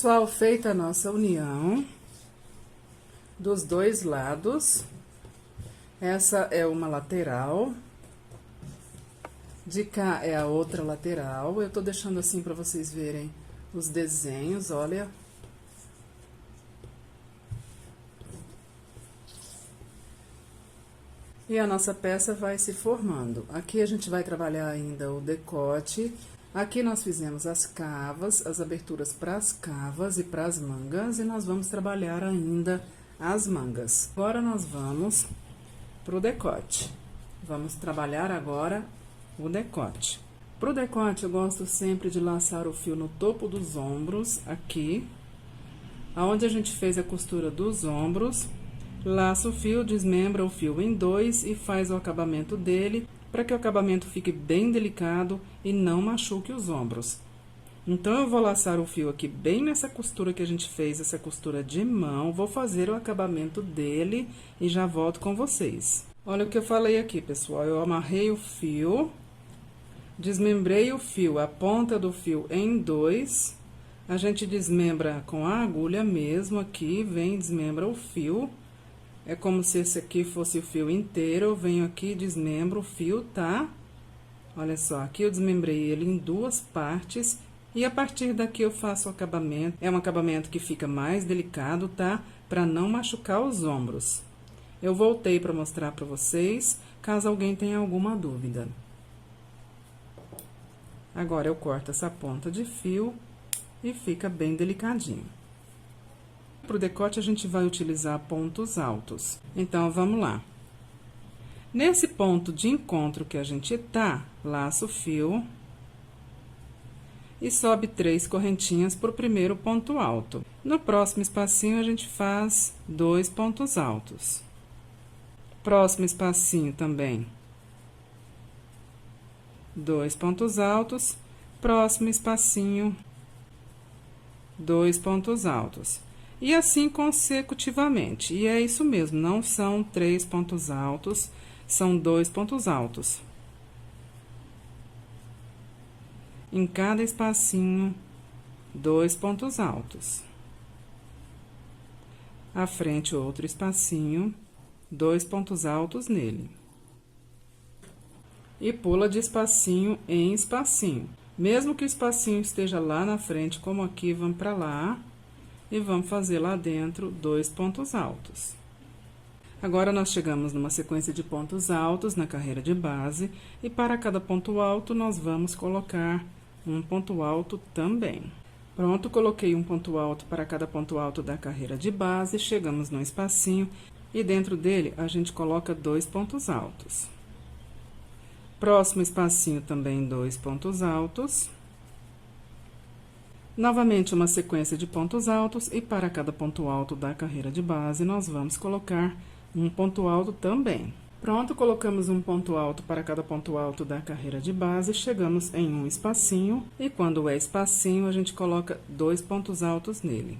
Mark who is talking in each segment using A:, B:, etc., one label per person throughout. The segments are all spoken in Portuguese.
A: Pessoal, feita a nossa união dos dois lados, essa é uma lateral, de cá é a outra lateral. Eu tô deixando assim pra vocês verem os desenhos, olha. E a nossa peça vai se formando. Aqui a gente vai trabalhar ainda o decote. Aqui nós fizemos as cavas, as aberturas para as cavas e para as mangas, e nós vamos trabalhar ainda as mangas. Agora nós vamos pro decote. Vamos trabalhar agora o decote. Pro decote eu gosto sempre de laçar o fio no topo dos ombros, aqui, aonde a gente fez a costura dos ombros. Laça o fio, desmembra o fio em dois e faz o acabamento dele, para que o acabamento fique bem delicado e não machuque os ombros. Então, eu vou laçar o fio aqui bem nessa costura que a gente fez, essa costura de mão, vou fazer o acabamento dele e já volto com vocês. Olha o que eu falei aqui, pessoal, eu amarrei o fio, desmembrei o fio, a ponta do fio em dois, a gente desmembra com a agulha mesmo aqui, vem, desmembra o fio. É como se esse aqui fosse o fio inteiro, eu venho aqui e desmembro o fio, tá? Olha só, aqui eu desmembrei ele em duas partes, e a partir daqui eu faço o acabamento. É um acabamento que fica mais delicado, tá? Pra não machucar os ombros. Eu voltei pra mostrar pra vocês, caso alguém tenha alguma dúvida. Agora, eu corto essa ponta de fio e fica bem delicadinho. Pro decote, a gente vai utilizar pontos altos. Então, vamos lá. Nesse ponto de encontro que a gente tá, laça o fio e sobe 3 correntinhas pro primeiro ponto alto. No próximo espacinho, a gente faz 2 pontos altos. Próximo espacinho também, 2 pontos altos. Próximo espacinho, 2 pontos altos. E assim consecutivamente. E é isso mesmo, não são 3 pontos altos, são 2 pontos altos. Em cada espacinho, 2 pontos altos. À frente, outro espacinho, 2 pontos altos nele. E pula de espacinho em espacinho. Mesmo que o espacinho esteja lá na frente, como aqui, vamos pra lá. E vamos fazer lá dentro 2 pontos altos. Agora, nós chegamos numa sequência de pontos altos na carreira de base, e para cada ponto alto, nós vamos colocar um ponto alto também. Pronto, coloquei um ponto alto para cada ponto alto da carreira de base, chegamos no espacinho, e dentro dele, a gente coloca 2 pontos altos. Próximo espacinho também 2 pontos altos. Novamente, uma sequência de pontos altos, e para cada ponto alto da carreira de base, nós vamos colocar um ponto alto também. Pronto, colocamos um ponto alto para cada ponto alto da carreira de base, chegamos em um espacinho, e quando é espacinho, a gente coloca 2 pontos altos nele.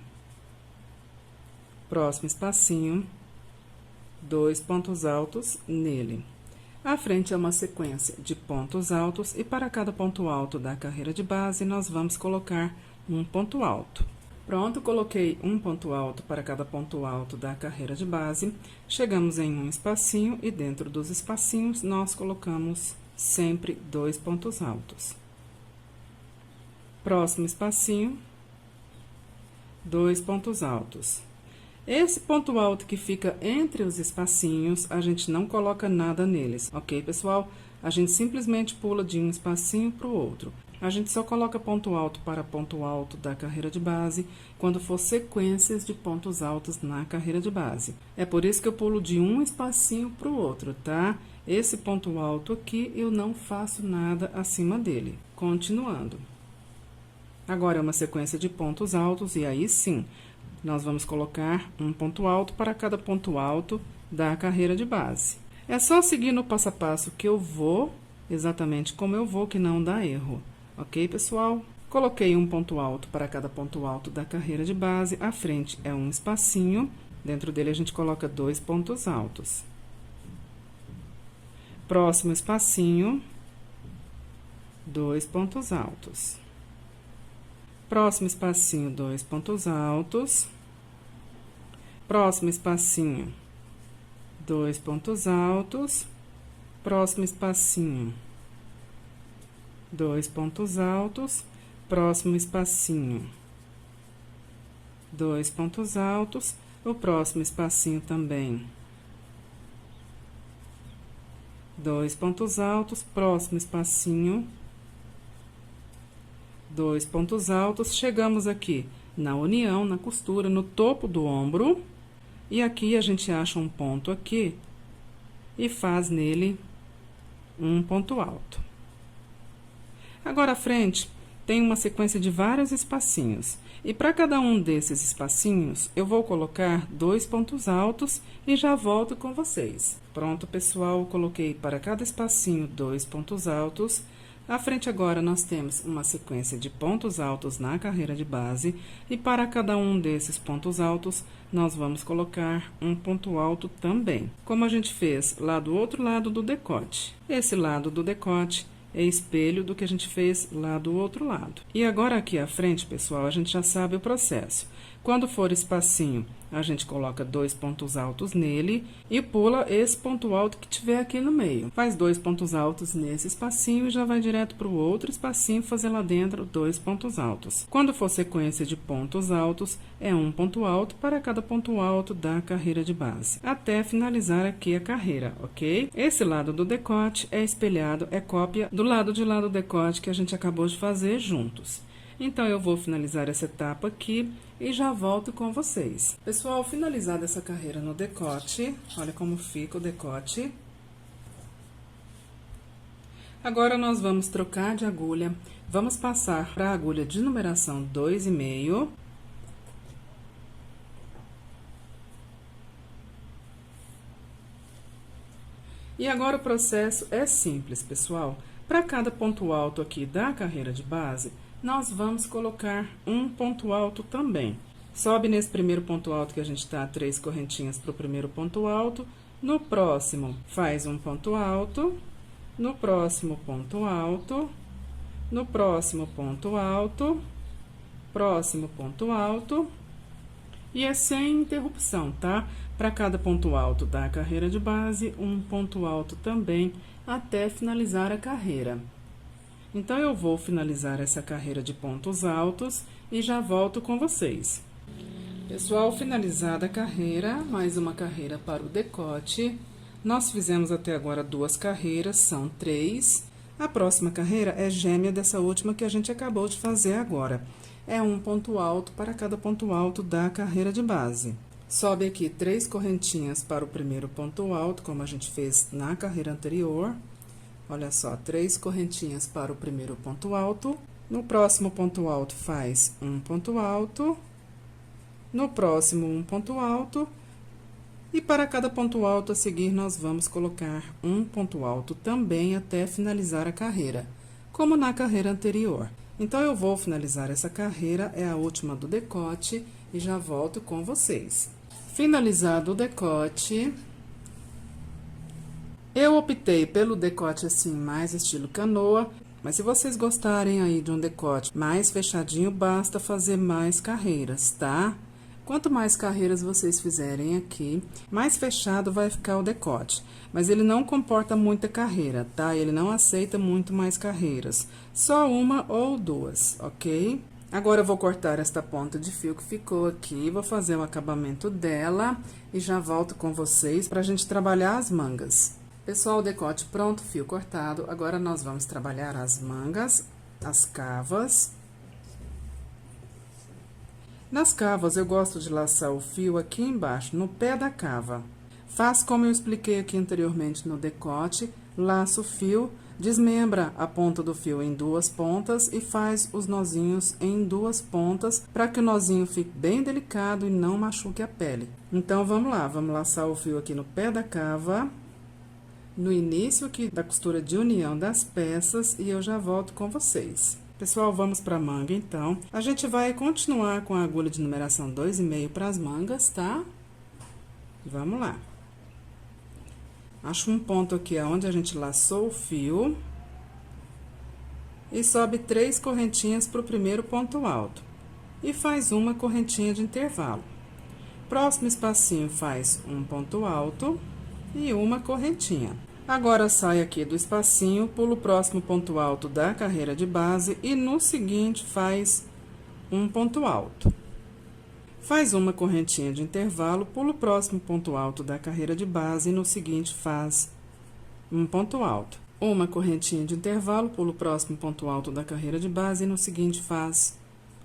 A: Próximo espacinho, 2 pontos altos nele. À frente é uma sequência de pontos altos, e para cada ponto alto da carreira de base, nós vamos colocar um ponto alto. Pronto, coloquei um ponto alto para cada ponto alto da carreira de base. Chegamos em um espacinho, e dentro dos espacinhos, nós colocamos sempre 2 pontos altos. Próximo espacinho, 2 pontos altos. Esse ponto alto que fica entre os espacinhos, a gente não coloca nada neles, ok, pessoal? A gente simplesmente pula de um espacinho para o outro. A gente só coloca ponto alto para ponto alto da carreira de base quando for sequências de pontos altos na carreira de base. É por isso que eu pulo de um espacinho para o outro, tá? Esse ponto alto aqui, eu não faço nada acima dele. Continuando. Agora, é uma sequência de pontos altos, e aí sim, nós vamos colocar um ponto alto para cada ponto alto da carreira de base. É só seguir no passo a passo que eu vou, exatamente como eu vou, que não dá erro. Ok, pessoal? Coloquei um ponto alto para cada ponto alto da carreira de base. À frente é um espacinho. Dentro dele, a gente coloca 2 pontos altos. Próximo espacinho, 2 pontos altos. próximo espacinho, 2 pontos altos, próximo espacinho, 2 pontos altos, próximo espacinho, 2 pontos altos, próximo espacinho, 2 pontos altos, o próximo espacinho também, 2 pontos altos, próximo espacinho, 2 pontos altos, chegamos aqui na união, na costura, no topo do ombro, e aqui a gente acha um ponto aqui e faz nele um ponto alto. Agora, a frente tem uma sequência de vários espacinhos, e para cada um desses espacinhos, eu vou colocar 2 pontos altos e já volto com vocês. Pronto, pessoal, eu coloquei para cada espacinho 2 pontos altos. À frente agora, nós temos uma sequência de pontos altos na carreira de base, e para cada um desses pontos altos, nós vamos colocar um ponto alto também, como a gente fez lá do outro lado do decote. Esse lado do decote é espelho do que a gente fez lá do outro lado. E agora aqui à frente, pessoal, a gente já sabe o processo. Quando for espacinho, a gente coloca 2 pontos altos nele e pula esse ponto alto que tiver aqui no meio. Faz 2 pontos altos nesse espacinho e já vai direto para o outro espacinho fazer lá dentro 2 pontos altos. Quando for sequência de pontos altos, é um ponto alto para cada ponto alto da carreira de base, até finalizar aqui a carreira, ok? Esse lado do decote é espelhado, é cópia do lado de lá do decote que a gente acabou de fazer juntos. Então, eu vou finalizar essa etapa aqui e já volto com vocês. Pessoal, finalizada essa carreira no decote, olha como fica o decote. Agora, nós vamos trocar de agulha, vamos passar para a agulha de numeração 2,5. E agora o processo é simples, pessoal. Para cada ponto alto aqui da carreira de base, nós vamos colocar um ponto alto também. Sobe nesse primeiro ponto alto que a gente tá 3 correntinhas para o primeiro ponto alto. No próximo, faz um ponto alto. No próximo ponto alto. No próximo ponto alto. Próximo ponto alto. E é sem interrupção, tá? Para cada ponto alto da carreira de base, um ponto alto também, até finalizar a carreira. Então, eu vou finalizar essa carreira de pontos altos e já volto com vocês. Pessoal, finalizada a carreira, mais uma carreira para o decote. Nós fizemos até agora 2 carreiras, são 3. A próxima carreira é gêmea dessa última que a gente acabou de fazer agora. É um ponto alto para cada ponto alto da carreira de base. Sobe aqui 3 correntinhas para o primeiro ponto alto, como a gente fez na carreira anterior. Olha só, 3 correntinhas para o primeiro ponto alto. No próximo ponto alto, faz um ponto alto. No próximo, um ponto alto. E para cada ponto alto a seguir, nós vamos colocar um ponto alto também até finalizar a carreira, como na carreira anterior. Então, eu vou finalizar essa carreira, é a última do decote, e já volto com vocês. Finalizado o decote, eu optei pelo decote assim, mais estilo canoa, mas se vocês gostarem aí de um decote mais fechadinho, basta fazer mais carreiras, tá? Quanto mais carreiras vocês fizerem aqui, mais fechado vai ficar o decote. Mas ele não comporta muita carreira, tá? Ele não aceita muito mais carreiras, só uma ou 2, ok? Agora, eu vou cortar esta ponta de fio que ficou aqui, vou fazer o acabamento dela e já volto com vocês pra gente trabalhar as mangas. Pessoal, o decote pronto, fio cortado. Agora, nós vamos trabalhar as mangas, as cavas. Nas cavas, eu gosto de laçar o fio aqui embaixo, no pé da cava. Faz como eu expliquei aqui anteriormente no decote, laça o fio, desmembra a ponta do fio em 2 pontas e faz os nozinhos em 2 pontas, para que o nozinho fique bem delicado e não machuque a pele. Então, vamos lá, vamos laçar o fio aqui no pé da cava, no início aqui da costura de união das peças, e eu já volto com vocês. Pessoal, vamos para a manga, então. A gente vai continuar com a agulha de numeração 2,5 para as mangas, tá? Vamos lá. Acho um ponto aqui onde a gente laçou o fio. e sobe 3 correntinhas para o primeiro ponto alto e faz uma correntinha de intervalo. Próximo espacinho faz um ponto alto e uma correntinha. Agora sai aqui do espacinho, pula o próximo ponto alto da carreira de base e no seguinte faz um ponto alto. Faz uma correntinha de intervalo, pula o próximo ponto alto da carreira de base e no seguinte faz um ponto alto. Uma correntinha de intervalo, pula o próximo ponto alto da carreira de base e no seguinte faz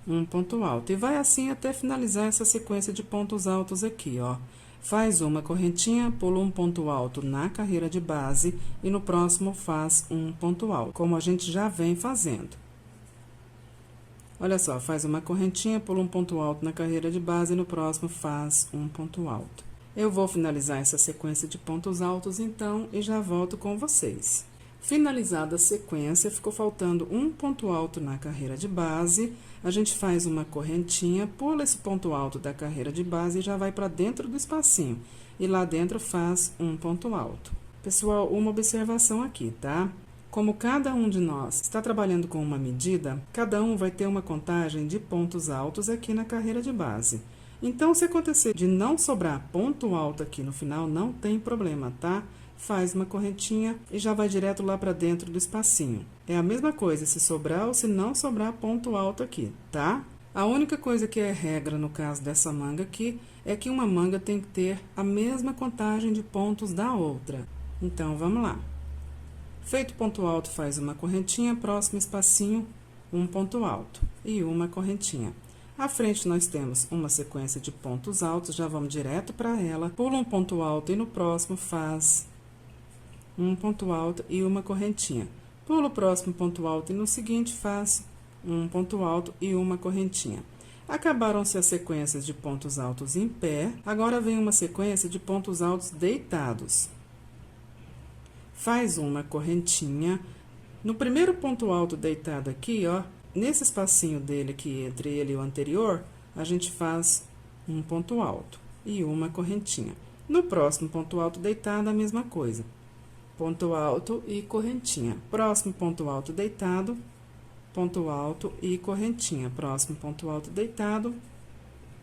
A: um ponto alto. E vai assim até finalizar essa sequência de pontos altos aqui, ó. Faz uma correntinha, pula um ponto alto na carreira de base e no próximo faz um ponto alto, como a gente já vem fazendo. Olha só, faz uma correntinha, pula um ponto alto na carreira de base e no próximo faz um ponto alto. Eu vou finalizar essa sequência de pontos altos então e já volto com vocês. Finalizada a sequência, ficou faltando um ponto alto na carreira de base, a gente faz uma correntinha, pula esse ponto alto da carreira de base e já vai para dentro do espacinho. E lá dentro faz um ponto alto. Pessoal, uma observação aqui, tá? Como cada um de nós está trabalhando com uma medida, cada um vai ter uma contagem de pontos altos aqui na carreira de base. Então, se acontecer de não sobrar ponto alto aqui no final, não tem problema, tá? Faz uma correntinha e já vai direto lá para dentro do espacinho. É a mesma coisa se sobrar ou se não sobrar ponto alto aqui, tá? A única coisa que é regra no caso dessa manga aqui é que uma manga tem que ter a mesma contagem de pontos da outra. Então, vamos lá. Feito ponto alto, faz uma correntinha, próximo espacinho, um ponto alto e uma correntinha. À frente, nós temos uma sequência de pontos altos, já vamos direto para ela, pula um ponto alto e no próximo faz um ponto alto e uma correntinha. Pula o próximo ponto alto e no seguinte faz um ponto alto e uma correntinha. Acabaram-se as sequências de pontos altos em pé, agora vem uma sequência de pontos altos deitados. Faz uma correntinha. No primeiro ponto alto deitado aqui, ó, nesse espacinho dele aqui, entre ele e o anterior, a gente faz um ponto alto e uma correntinha. No próximo ponto alto deitado, a mesma coisa. Ponto alto e correntinha. Próximo ponto alto deitado, ponto alto e correntinha. Próximo ponto alto deitado,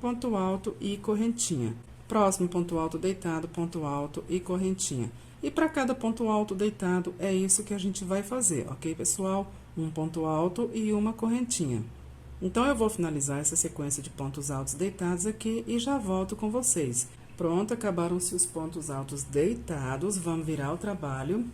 A: ponto alto e correntinha. Próximo ponto alto deitado, ponto alto e correntinha. E para cada ponto alto deitado, é isso que a gente vai fazer, ok, pessoal? Um ponto alto e uma correntinha. Então, eu vou finalizar essa sequência de pontos altos deitados aqui e já volto com vocês. Pronto, acabaram-se os pontos altos deitados, vamos virar o trabalho.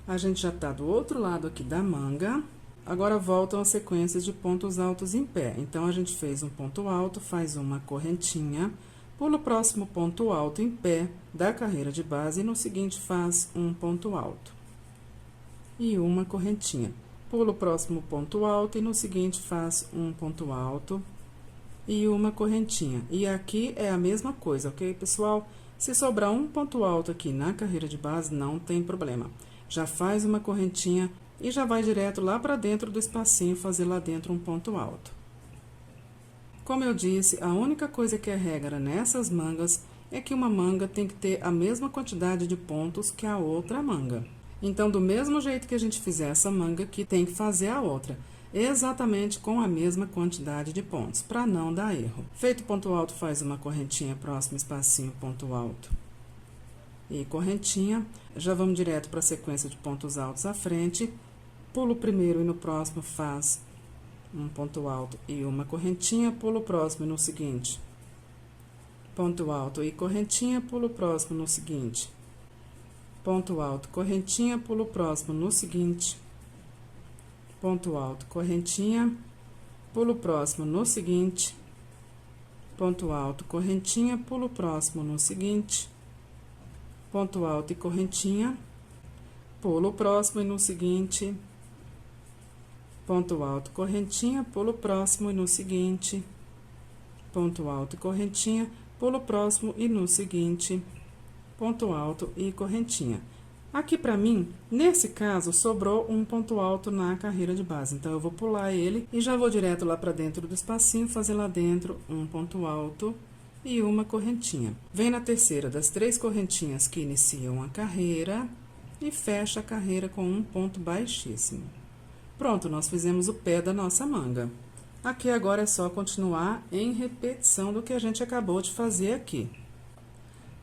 A: A gente já tá do outro lado aqui da manga. Agora, voltam as sequências de pontos altos em pé. Então, a gente fez um ponto alto, faz uma correntinha, pula o próximo ponto alto em pé da carreira de base e no seguinte faz um ponto alto e uma correntinha. Pula o próximo ponto alto e no seguinte faz um ponto alto e uma correntinha. E aqui é a mesma coisa, ok, pessoal? Se sobrar um ponto alto aqui na carreira de base, não tem problema. Já faz uma correntinha e já vai direto lá para dentro do espacinho fazer lá dentro um ponto alto. Como eu disse, a única coisa que é regra nessas mangas é que uma manga tem que ter a mesma quantidade de pontos que a outra manga. Então, do mesmo jeito que a gente fizer essa manga aqui, tem que fazer a outra, exatamente com a mesma quantidade de pontos, para não dar erro. Feito ponto alto, faz uma correntinha, próximo espacinho, ponto alto e correntinha. Já vamos direto para a sequência de pontos altos à frente. Pula o primeiro e no próximo faz um ponto alto e uma correntinha, pula o próximo e no seguinte. Ponto alto e correntinha, pula o próximo no seguinte. Ponto alto, correntinha, pula o próximo no seguinte. Ponto alto, correntinha, pula o próximo no seguinte. Ponto alto, correntinha, pula o próximo no seguinte. Ponto alto e correntinha, pula o próximo e no seguinte. Ponto alto, correntinha, pula o próximo e no seguinte. Ponto alto e correntinha, pula o próximo e no seguinte. Ponto alto e correntinha. Aqui pra mim, nesse caso, sobrou um ponto alto na carreira de base. Então, eu vou pular ele e já vou direto lá pra dentro do espacinho, fazer lá dentro um ponto alto e uma correntinha. Vem na terceira das 3 correntinhas que iniciam a carreira e fecha a carreira com um ponto baixíssimo. Pronto, nós fizemos o pé da nossa manga. Aqui agora é só continuar em repetição do que a gente acabou de fazer aqui.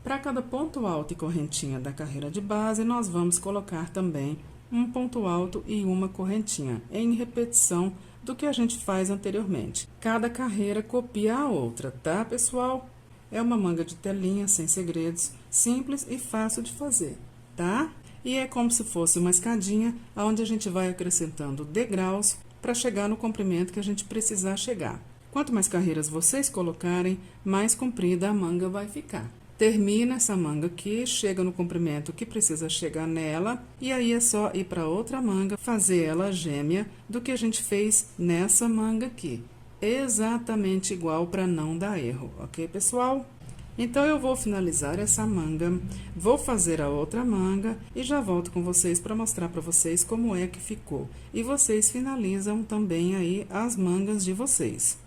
A: Para cada ponto alto e correntinha da carreira de base, nós vamos colocar também um ponto alto e uma correntinha, em repetição do que a gente faz anteriormente. Cada carreira copia a outra, tá, pessoal? É uma manga de telinha, sem segredos, simples e fácil de fazer, tá? E é como se fosse uma escadinha, onde a gente vai acrescentando degraus para chegar no comprimento que a gente precisar chegar. Quanto mais carreiras vocês colocarem, mais comprida a manga vai ficar. Termina essa manga aqui, chega no comprimento que precisa chegar nela, e aí é só ir para outra manga, fazer ela gêmea do que a gente fez nessa manga aqui. Exatamente igual para não dar erro, ok, pessoal? Então, eu vou finalizar essa manga, vou fazer a outra manga e já volto com vocês para mostrar para vocês como é que ficou. E vocês finalizam também aí as mangas de vocês.